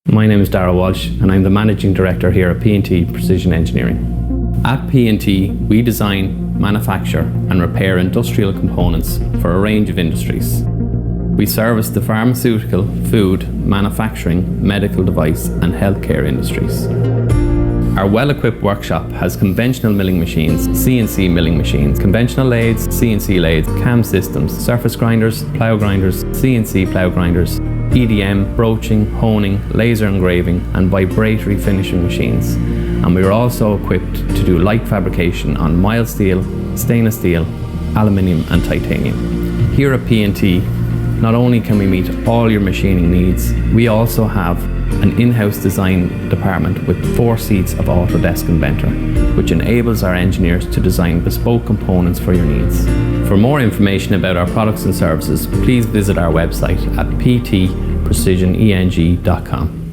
My name is Darragh Walsh and I'm the Managing Director here at P&T Precision Engineering. At P&T, we design, manufacture and repair industrial components for a range of industries. We service the pharmaceutical, food, manufacturing, medical device and healthcare industries. Our well-equipped workshop has conventional milling machines, CNC milling machines, conventional lathes, CNC lathes, CAM systems, surface grinders, plough grinders, CNC plough grinders, EDM, broaching, honing, laser engraving and vibratory finishing machines. And we are also equipped to do light fabrication on mild steel, stainless steel, aluminium and titanium. Here at P&T, not only can we meet all your machining needs, we also have an in-house design department with 4 seats of Autodesk Inventor, which enables our engineers to design bespoke components for your needs. For more information about our products and services, please visit our website at ptprecisioneng.com.